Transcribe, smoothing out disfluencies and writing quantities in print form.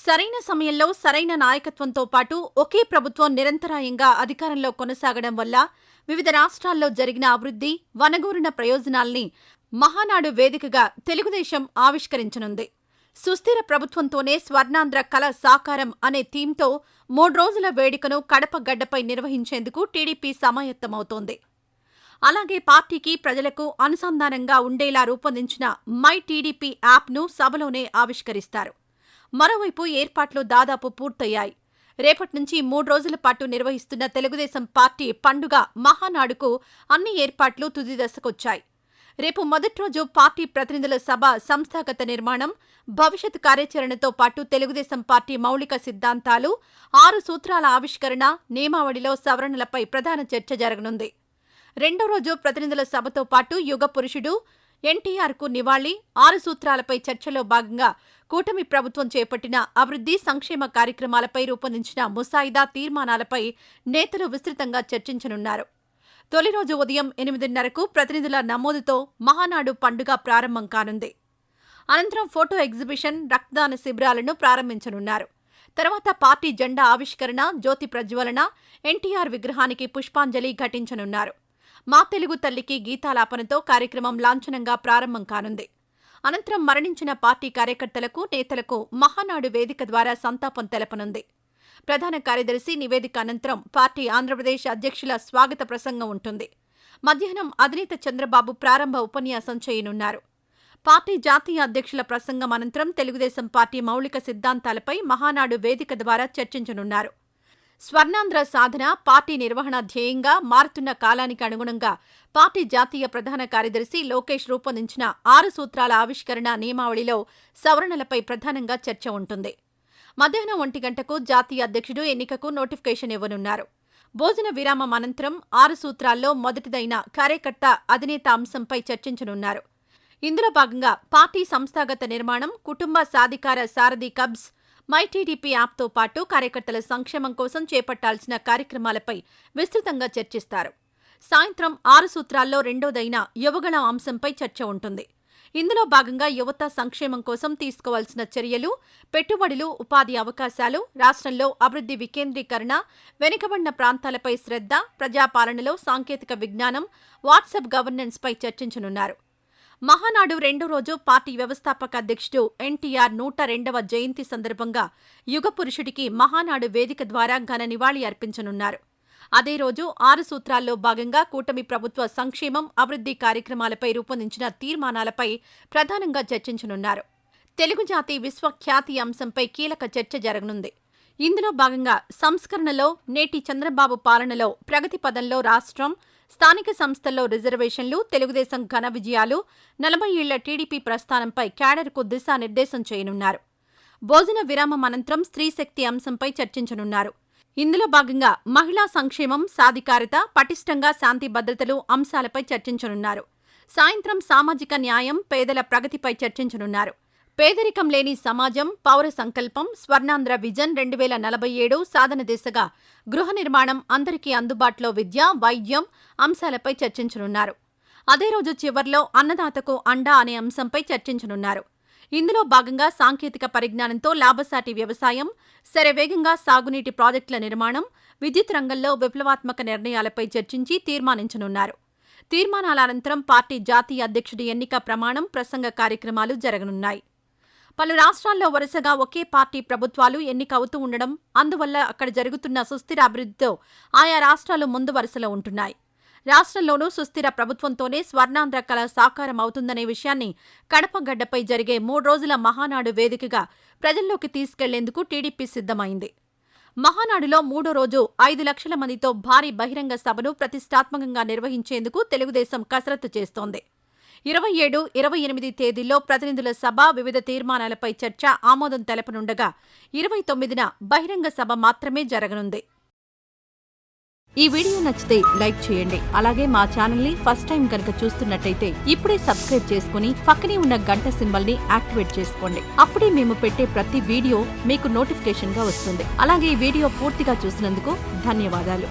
సరైన సమయంలో సరైన నాయకత్వంతో పాటు ఒకే ప్రభుత్వం నిరంతరాయంగా అధికారంలో కొనసాగడం వల్ల వివిధ రాష్ట్రాల్లో జరిగిన అభివృద్ధి, వనగూరిన ప్రయోజనాల్ని మహానాడు వేదికగా తెలుగుదేశం ఆవిష్కరించనుంది. సుస్థిర ప్రభుత్వంతోనే స్వర్ణాంధ్ర కల సాకారం అనే థీమ్తో 3 రోజుల వేడుకను కడప గడ్డపై నిర్వహించేందుకు టీడీపీ సమాయత్తమవుతోంది. అలాగే పార్టీకి, ప్రజలకు అనుసంధానంగా ఉండేలా రూపొందించిన మై టీడీపీ యాప్ను సభలోనే ఆవిష్కరిస్తారు. మరోవైపు ఏర్పాట్లు దాదాపు పూర్తయ్యాయి. రేపటి నుంచి 3 రోజుల పాటు నిర్వహిస్తున్న తెలుగుదేశం పార్టీ పండుగ మహానాడుకు అన్ని ఏర్పాట్లు తుది దశకొచ్చాయి. రేపు మొదటి రోజు పార్టీ ప్రతినిధుల సభ, సంస్థాగత నిర్మాణం, భవిష్యత్ కార్యాచరణతో పాటు తెలుగుదేశం పార్టీ మౌలిక సిద్ధాంతాలు, 6 సూత్రాల ఆవిష్కరణ, నియమావళిలో సవరణలపై ప్రధాన చర్చ జరగనుంది. రెండో రోజు ప్రతినిధుల సభతో పాటు యుగ పురుషుడు ఎన్టీఆర్కు నివాళి, 6 సూత్రాలపై చర్చలో భాగంగా కూటమి ప్రభుత్వం చేపట్టిన అభివృద్ధి, సంక్షేమ కార్యక్రమాలపై రూపొందించిన ముసాయిదా తీర్మానాలపై నేతలు విస్తృతంగా చర్చించనున్నారు. తొలి రోజు ఉదయం 8:30కు ప్రతినిధుల నమోదుతో మహానాడు పండుగ ప్రారంభం కానుంది. అనంతరం ఫోటో ఎగ్జిబిషన్, రక్తదాన శిబిరాలను ప్రారంభించనున్నారు. తర్వాత పార్టీ జెండా ఆవిష్కరణ, జ్యోతి ప్రజ్వలన, ఎన్టీఆర్ విగ్రహానికి పుష్పాంజలి ఘటించనున్నారు. మా తెలుగు తల్లికి గీతాలాపనతో కార్యక్రమం లాంఛనంగా ప్రారంభం కానుంది. అనంతరం మరణించిన పార్టీ కార్యకర్తలకు, నేతలకు మహానాడు వేదిక ద్వారా సంతాపం తెలపనుంది. ప్రధాన కార్యదర్శి నివేదిక అనంతరం పార్టీ ఆంధ్రప్రదేశ్ అధ్యక్షుల స్వాగత ప్రసంగం ఉంటుంది. మధ్యాహ్నం అధినేత చంద్రబాబు ప్రారంభ ఉపన్యాసం చేయనున్నారు. పార్టీ జాతీయ అధ్యక్షుల ప్రసంగం అనంతరం తెలుగుదేశం పార్టీ మౌలిక సిద్ధాంతాలపై మహానాడు వేదిక ద్వారా చర్చించనున్నారు. స్వర్ణాంధ్ర సాధన పార్టీ నిర్వహణ ధ్యేయంగా మారుతున్న కాలానికి అనుగుణంగా పార్టీ జాతీయ ప్రధాన కార్యదర్శి లోకేష్ రూపొందించిన 6 సూత్రాల ఆవిష్కరణ, నియమావళిలో సవరణలపై ప్రధానంగా చర్చ ఉంటుంది. మధ్యాహ్నం 1 గంటకు జాతీయ అధ్యక్షుడు ఎన్నికకు నోటిఫికేషన్ ఇవ్వనున్నారు. భోజన విరామం అనంతరం 6 సూత్రాల్లో మొదటిదైన కార్యకర్త, అధినేత అంశంపై చర్చించనున్నారు. ఇందులో భాగంగా పార్టీ సంస్థాగత నిర్మాణం, కుటుంబ సాధికార సారథి కబ్జ్, మై టీడీపీ యాప్తో పాటు కార్యకర్తల సంక్షేమం కోసం చేపట్టాల్సిన కార్యక్రమాలపై విస్తృతంగా చర్చిస్తారు. సాయంత్రం 6 సూత్రాల్లో రెండోదైన యువగళం అంశంపై చర్చ ఉంటుంది. ఇందులో భాగంగా యువత సంక్షేమం కోసం తీసుకోవాల్సిన చర్యలు, పెట్టుబడులు, ఉపాధి అవకాశాలు, రాష్ట్రంలో అభివృద్ధి వికేంద్రీకరణ, వెనుకబడిన ప్రాంతాలపై శ్రద్ధ, ప్రజాపాలనలో సాంకేతిక విజ్ఞానం, వాట్సాప్ గవర్నెన్స్పై చర్చించనున్నారు. మహానాడు రెండో రోజు పార్టీ వ్యవస్థాపక అధ్యక్షుడు ఎన్టీఆర్ 102వ జయంతి సందర్భంగా యుగ పురుషుడికి మహానాడు వేదిక ద్వారా ఘన నివాళి అర్పించనున్నారు. అదే రోజు 6 సూత్రాల్లో భాగంగా కూటమి ప్రభుత్వ సంక్షేమం, అభివృద్ధి కార్యక్రమాలపై రూపొందించిన తీర్మానాలపై ప్రధానంగా చర్చించనున్నారు. తెలుగు జాతి విశ్వఖ్యాతి అంశంపై కీలక చర్చ జరగనుంది. ఇందులో భాగంగా సంస్కరణలో, నేటి చంద్రబాబు పాలనలో ప్రగతి పదంలో రాష్ట్రం, స్థానిక సంస్థల్లో రిజర్వేషన్లు, తెలుగుదేశం ఘన విజయాలు, 40 ఏళ్ల టీడీపీ ప్రస్థానంపై క్యాడర్కు దిశానిర్దేశం చేయనున్నారు. భోజన విరామం అనంతరం స్త్రీశక్తి అంశంపై చర్చించనున్నారు. ఇందులో భాగంగా మహిళా సంక్షేమం, సాధికారత, పటిష్టంగా శాంతి భద్రతలు అంశాలపై చర్చించనున్నారు. సాయంత్రం సామాజిక న్యాయం, పేదల ప్రగతిపై చర్చించనున్నారు. పేదరికం లేని సమాజం, పౌర సంకల్పం, స్వర్ణాంధ్ర విజన్ 2047 సాధన దిశగా గృహ నిర్మాణం, అందరికీ అందుబాటులో విద్య, వైద్యం అంశాలపై చర్చించనున్నారు. అదే రోజు చివర్లో అన్నదాతకు అండా అనే అంశంపై చర్చించనున్నారు. ఇందులో భాగంగా సాంకేతిక పరిజ్ఞానంతో లాభసాటి వ్యవసాయం, శరవేగంగా సాగునీటి ప్రాజెక్టుల నిర్మాణం, విద్యుత్ రంగంలో విప్లవాత్మక నిర్ణయాలపై చర్చించి తీర్మానించనున్నారు. తీర్మానాల అనంతరం పార్టీ జాతీయ అధ్యక్షుడి ఎన్నిక ప్రమాణం, ప్రసంగ కార్యక్రమాలు జరగనున్నాయి. పలు రాష్ట్రాల్లో వరుసగా ఒకే పార్టీ ప్రభుత్వాలు ఎన్నికవుతూ ఉండడం, అందువల్ల అక్కడ జరుగుతున్న సుస్థిర అభివృద్ధితో ఆయా రాష్ట్రాలు ముందు వరుసలో ఉంటున్నాయి. రాష్ట్రంలోనూ సుస్థిర ప్రభుత్వంతోనే స్వర్ణాంధ్ర కల సాకారం అవుతుందనే విషయాన్ని కడప గడ్డపై జరిగే 3 రోజుల మహానాడు వేదికగా ప్రజల్లోకి తీసుకెళ్లేందుకు టీడీపీ సిద్ధమైంది. మహానాడులో 3వ రోజు 5 లక్షల మందితో భారీ బహిరంగ సభను ప్రతిష్టాత్మకంగా నిర్వహించేందుకు తెలుగుదేశం కసరత్తు చేస్తోంది. 27, 28 తేదీల్లో ప్రతినిధుల సభ, వివిధ తీర్మానాలపై చర్చ, ఆమోదం తెలపనుండగా 29న బహిరంగ సభ మాత్రమే జరగనుంది. ఈ వీడియో నచ్చితే లైక్ చేయండి. అలాగే మా ఛానల్ని ఫస్ట్ టైం కనుక చూస్తున్నట్టయితే ఇప్పుడే సబ్స్క్రైబ్ చేసుకుని పక్కనే ఉన్న గంట సింబల్ని యాక్టివేట్ చేసుకోండి. అప్పుడే మేము పెట్టే ప్రతి వీడియో మీకు నోటిఫికేషన్గా వస్తుంది. అలాగే ఈ వీడియో పూర్తిగా చూసినందుకు ధన్యవాదాలు.